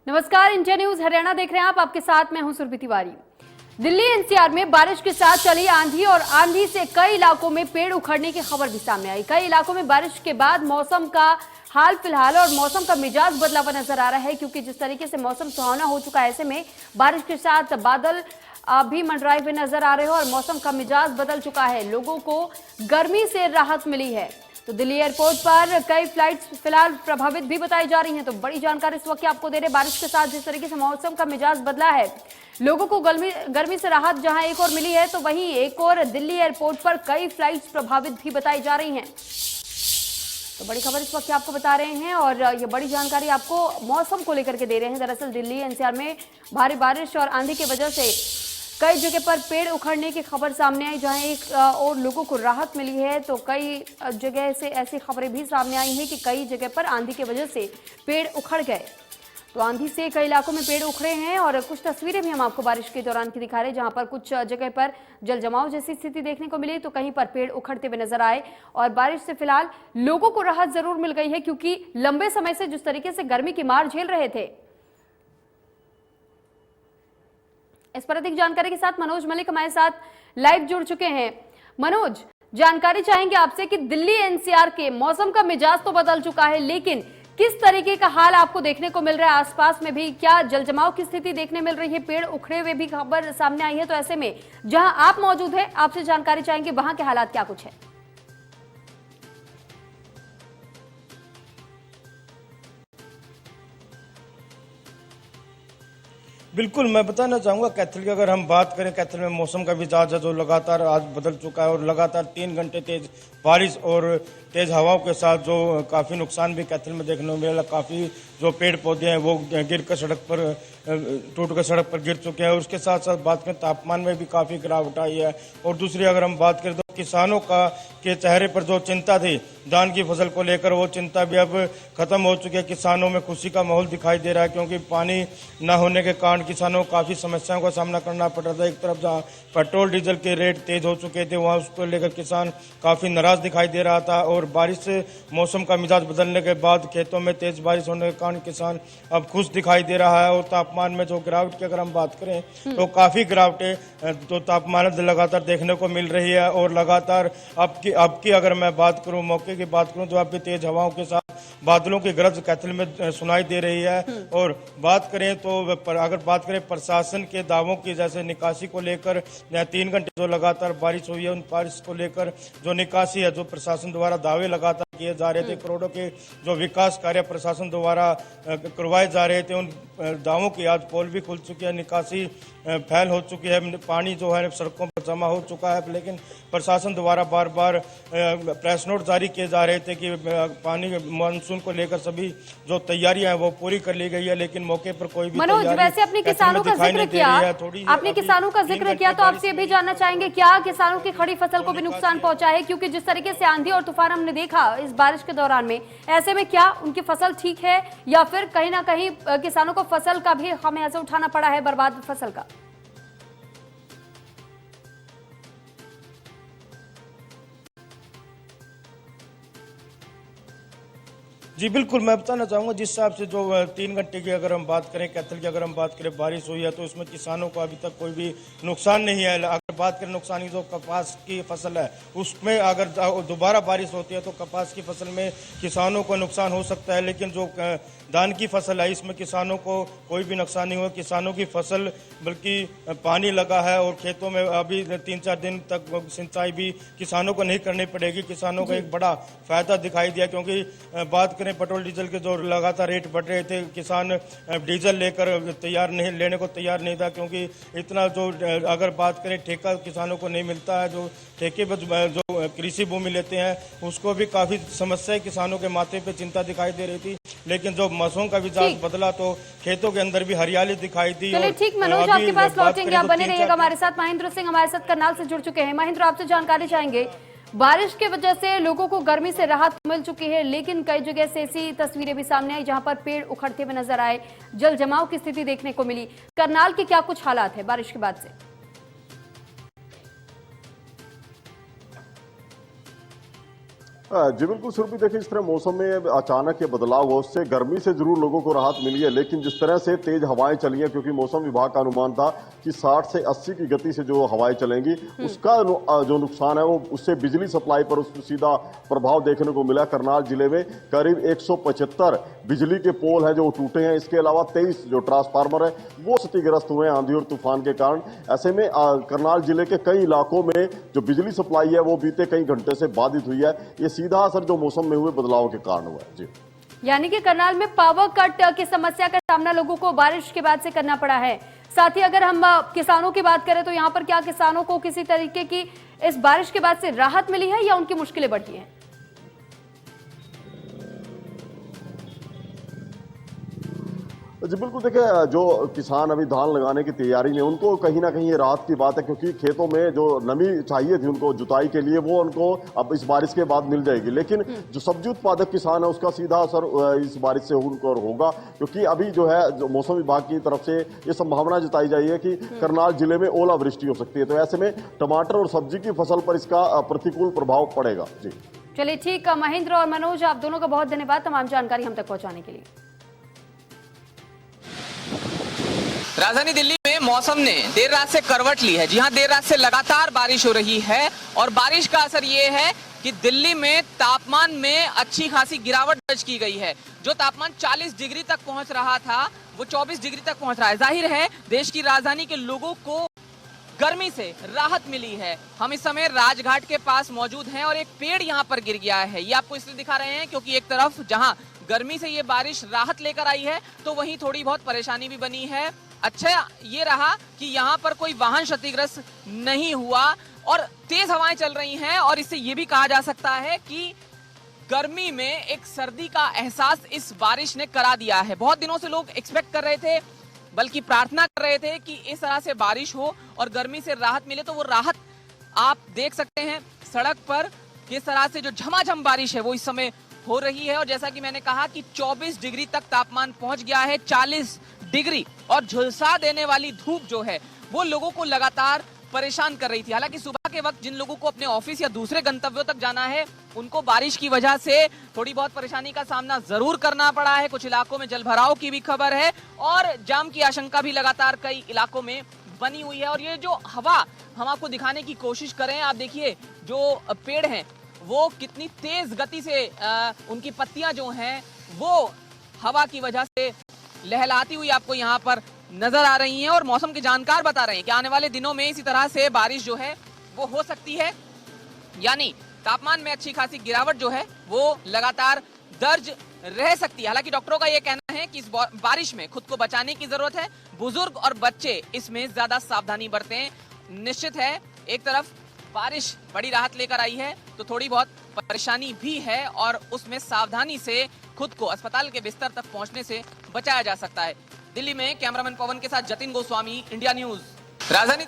नमस्कार, India news Haryana देख रहे हैं आप। आपके साथ मैं हूं सुरभि तिवारी। दिल्ली एनसीआर में बारिश के साथ चली आंधी और आंधी से कई इलाकों में पेड़ उखड़ने की खबर भी सामने आई। कई इलाकों में बारिश के बाद मौसम का हाल फिलहाल और मौसम का मिजाज बदला हुआ नजर आ रहा है, क्योंकि जिस तरीके से मौसम सुहावना हो चुका है, ऐसे में बारिश के साथ बादल भी मंडराए हुए नजर आ रहे हैं और मौसम का मिजाज बदल चुका है। लोगों को गर्मी से राहत मिली है। तो दिल्ली एयरपोर्ट पर कई फ्लाइट्स फिलहाल प्रभावित भी बताई जा रही हैं। तो बड़ी जानकारी इस वक्त आपको दे रहे हैं। बारिश के साथ जिस तरीके से मौसम का मिजाज बदला है, लोगों को गर्मी से राहत जहां एक और मिली है, तो वहीं एक और दिल्ली एयरपोर्ट पर कई फ्लाइट्स प्रभावित भी बताई जा रही हैं। तो बड़ी खबर इस वक्त आपको बता रहे हैं और ये बड़ी जानकारी आपको मौसम को लेकर के दे रहे हैं। दरअसल दिल्ली एनसीआर में भारी बारिश और आंधी की वजह से कई जगह पर पेड़ उखड़ने की खबर सामने आई, जहां एक और लोगों को राहत मिली है। तो कई जगह से ऐसी खबरें भी सामने आई हैं कि कई जगह पर आंधी की वजह से पेड़ उखड़ गए। तो आंधी से कई इलाकों में पेड़ उखड़े हैं और कुछ तस्वीरें भी हम आपको बारिश के दौरान की दिखा रहे हैं, जहां पर कुछ जगह पर जल जमाव जैसी स्थिति देखने को मिली, तो कहीं पर पेड़ उखड़ते हुए नजर आए। और बारिश से फिलहाल लोगों को राहत जरूर मिल गई है, क्योंकि लंबे समय से जिस तरीके से गर्मी की मार झेल रहे थे। इस पर अधिक जानकारी के साथ मनोज मलिक हमारे साथ लाइव जुड़ चुके हैं। मनोज, जानकारी चाहेंगे आपसे कि दिल्ली एनसीआर के मौसम का मिजाज तो बदल चुका है, लेकिन किस तरीके का हाल आपको देखने को मिल रहा है? आसपास में भी क्या जलजमाव की स्थिति देखने मिल रही है? पेड़ उखड़े हुए भी खबर सामने आई है। तो ऐसे में जहां आप मौजूद हैं, आपसे जानकारी चाहेंगे वहां के हालात क्या कुछ है? बिल्कुल, मैं बताना चाहूँगा कैथल की अगर हम बात करें, कैथल में मौसम का मिजाज है जो लगातार आज बदल चुका है और लगातार 3 घंटे तेज बारिश और तेज हवाओं के साथ जो काफ़ी नुकसान भी कैथल में देखने को मिला। काफ़ी जो पेड़ पौधे हैं वो गिर कर सड़क पर टूट कर सड़क पर गिर चुके हैं। उसके साथ साथ बात करें तापमान में भी काफ़ी गिरावट आई है। और दूसरी अगर हम बात करें तो किसानों का के चेहरे पर जो चिंता थी धान की फसल को लेकर, वो चिंता भी अब खत्म हो चुकी है। किसानों में खुशी का माहौल दिखाई दे रहा है, क्योंकि पानी न होने के कारण किसानों को काफ़ी समस्याओं का सामना करना पड़ रहा था। एक तरफ जहाँ पेट्रोल डीजल के रेट तेज हो चुके थे, वहाँ उसको लेकर किसान काफ़ी नाराज दिखाई दे रहा था। और बारिश से मौसम का मिजाज बदलने के बाद खेतों में तेज बारिश होने के कारण किसान अब खुश दिखाई दे रहा है। और तापमान में जो गिरावट की अगर हम बात करें तो काफ़ी गिरावटें तो तापमान लगातार देखने को मिल रही है। और लगातार अब की अगर मैं बात करूं, मौके की बात करूं, तो अब भी तेज हवाओं के साथ बादलों की गरज कैथल में सुनाई दे रही है। और बात करें तो अगर बात करें प्रशासन के दावों की, जैसे निकासी को लेकर 3 घंटे जो लगातार बारिश हुई है, उन बारिश को लेकर जो निकासी है, जो प्रशासन द्वारा दावे लगातार किए जा रहे थे, करोड़ों के जो विकास कार्य प्रशासन द्वारा करवाए जा रहे थे, उन दावों की आज पोल भी खुल चुकी है, निकासी फैल हो चुकी है, पानी जो है सड़कों पर जमा हो चुका है। लेकिन प्रशासन द्वारा बार बार प्रेस नोट जारी किए जा रहे थे कि पानी मानसून को लेकर सभी जो तैयारियां हैं वो पूरी कर ली गई है, लेकिन मौके पर कोई भी मनोज, वैसे अपने किसानों का जिक्र किया, आपने किसानों का जिक्र किया, तो आपसे ये भी जानना चाहेंगे क्या किसानों की खड़ी फसल को भी नुकसान पहुंचा है? क्योंकि जिस तरीके से आंधी और तूफान हमने देखा इस बारिश के दौरान में, ऐसे में क्या उनकी फसल ठीक है या फिर कहीं ना कहीं किसानों को फसल का भी खामियाजा उठाना पड़ा है, बर्बाद फसल का? जी बिल्कुल, मैं बताना चाहूँगा जिस हिसाब से जो 3 घंटे की अगर हम बात करें, कैथल की अगर हम बात करें, बारिश हुई है, तो इसमें किसानों को अभी तक कोई भी नुकसान नहीं है। अगर बात करें नुकसान की, जो कपास की फसल है उसमें अगर दोबारा बारिश होती है तो कपास की फसल में किसानों को नुकसान हो सकता है। लेकिन जो धान की फसल है इसमें किसानों को कोई भी नुकसान नहीं हुआ। किसानों की फसल बल्कि पानी लगा है और खेतों में अभी 3-4 दिन तक सिंचाई भी किसानों को नहीं करनी पड़ेगी। किसानों को एक बड़ा फायदा दिखाई दिया, क्योंकि बात करें पेट्रोल डीजल के जो लगातार रेट बढ़ रहे थे, किसान डीजल लेने को तैयार नहीं था, क्योंकि इतना जो अगर बात करें ठेका किसानों को नहीं मिलता है। जो ठेके पर जो कृषि भूमि लेते हैं उसको भी काफी समस्याएं किसानों के माथे पे चिंता दिखाई दे रही थी। लेकिन जो मौसम का मिजाज बदला तो खेतों के अंदर भी हरियाली दिखाई दी। चलिए ठीक, मनोज आपके पास लौटेंगे, आप बने रहिएगा हमारे साथ। महेंद्र सिंह हमारे साथ करनाल से जुड़ चुके हैं। महेंद्र, आपसे जानकारी चाहेंगे, बारिश की वजह से लोगों को गर्मी से राहत मिल चुकी है, लेकिन कई जगह से ऐसी तस्वीरें भी सामने आई जहां पर पेड़ उखड़ते हुए नजर आए, जल जमाव की स्थिति देखने को मिली। करनाल के क्या कुछ हालात है बारिश के बाद से? जी बिल्कुल सुरभि, देखिए इस तरह मौसम में अचानक ये बदलाव हो, उससे गर्मी से जरूर लोगों को राहत मिली है, लेकिन जिस तरह से तेज हवाएं चली हैं, क्योंकि मौसम विभाग का अनुमान था कि 60 से 80 की गति से जो हवाएं चलेंगी, उसका जो नुकसान है वो उससे बिजली सप्लाई पर उसमें सीधा प्रभाव देखने को मिला। करनाल जिले में करीब 175 बिजली के पोल हैं जो टूटे हैं। इसके अलावा 23 जो ट्रांसफार्मर है वो क्षतिग्रस्त हुए हैं आंधी और तूफान के कारण। ऐसे में करनाल जिले के कई इलाकों में जो बिजली सप्लाई है वो बीते कई घंटे से बाधित हुई है। ये सीधा असर जो मौसम में हुए बदलाव के कारण हुआ है। जी, यानी कि करनाल में पावर कट की समस्या का सामना लोगों को बारिश के बाद से करना पड़ा है। साथ ही अगर हम किसानों की बात करें तो यहाँ पर क्या किसानों को किसी तरीके की इस बारिश के बाद से राहत मिली है या उनकी मुश्किलें बढ़ी हैं? जी बिल्कुल, देखिए जो किसान अभी धान लगाने की तैयारी में, उनको कहीं ना कहीं ये राहत की बात है, क्योंकि खेतों में जो नमी चाहिए थी उनको जुताई के लिए, वो उनको अब इस बारिश के बाद मिल जाएगी। लेकिन जो सब्जी उत्पादक किसान है उसका सीधा असर इस बारिश से उनको होगा, क्योंकि अभी जो है जो मौसम विभाग की तरफ से ये संभावना जताई जाई है कि करनाल जिले में ओलावृष्टि हो सकती है। तो ऐसे में टमाटर और सब्जी की फसल पर इसका प्रतिकूल प्रभाव पड़ेगा। जी चलिए ठीक, महेंद्र और मनोज, आप दोनों का बहुत धन्यवाद तमाम जानकारी हम तक पहुंचाने के लिए। राजधानी दिल्ली में मौसम ने देर रात से करवट ली है। जी हां, देर रात से लगातार बारिश हो रही है और बारिश का असर ये है कि दिल्ली में तापमान में अच्छी खासी गिरावट दर्ज की गई है। जो तापमान 40 डिग्री तक पहुंच रहा था वो 24 डिग्री तक पहुंच रहा है। जाहिर है देश की राजधानी के लोगों को गर्मी से राहत मिली है। हम इस समय राजघाट के पास मौजूद हैं और एक पेड़ यहाँ पर गिर गया है। ये आपको इसलिए दिखा रहे हैं क्योंकि एक तरफ जहां गर्मी से ये बारिश राहत लेकर आई है तो वहीं थोड़ी बहुत परेशानी भी बनी है। अच्छा ये रहा कि यहाँ पर कोई वाहन क्षतिग्रस्त नहीं हुआ और तेज हवाएं चल रही हैं और इससे ये भी कहा जा सकता है कि गर्मी में एक सर्दी का एहसास इस बारिश ने करा दिया है। बहुत दिनों से लोग एक्सपेक्ट कर रहे थे, बल्कि प्रार्थना कर रहे थे कि इस तरह से बारिश हो और गर्मी से राहत मिले। तो वो राहत आप देख सकते हैं सड़क पर किस तरह से जो झमाझम बारिश है वो इस समय हो रही है। और जैसा कि मैंने कहा कि 24 डिग्री तक तापमान पहुंच गया है, 40 डिग्री और झुलसा देने वाली धूप जो है वो लोगों को लगातार परेशान कर रही थी। हालांकि सुबह के वक्त जिन लोगों को अपने ऑफिस या दूसरे गंतव्यों तक जाना है उनको बारिश की वजह से थोड़ी बहुत परेशानी का सामना जरूर करना पड़ा है। कुछ इलाकों में जलभराव की भी खबर है और जाम की आशंका भी लगातार कई इलाकों में बनी हुई है। और ये जो हवा हम आपको दिखाने की कोशिश करें, आप देखिए जो पेड़ हैं वो कितनी तेज गति से उनकी पत्तियां जो हैं वो हवा की वजह से लहलाती हुई आपको यहाँ पर नजर आ रही हैं। और मौसम के जानकार बता रहे हैं कि आने वाले दिनों में इसी तरह से बारिश जो है वो हो सकती है, यानी तापमान में अच्छी खासी गिरावट जो है वो लगातार दर्ज रह सकती है। हालांकि डॉक्टरों का ये कहना है कि इस बारिश में खुद को बचाने की जरूरत है। बुजुर्ग और बच्चे इसमें ज्यादा सावधानी बरतें। निश्चित है एक तरफ बारिश बड़ी राहत लेकर आई है तो थोड़ी बहुत परेशानी भी है और उसमें सावधानी से खुद को अस्पताल के बिस्तर तक पहुंचने से बचाया जा सकता है। दिल्ली में कैमरामैन पवन के साथ जतिन गोस्वामी, इंडिया न्यूज। राजधानी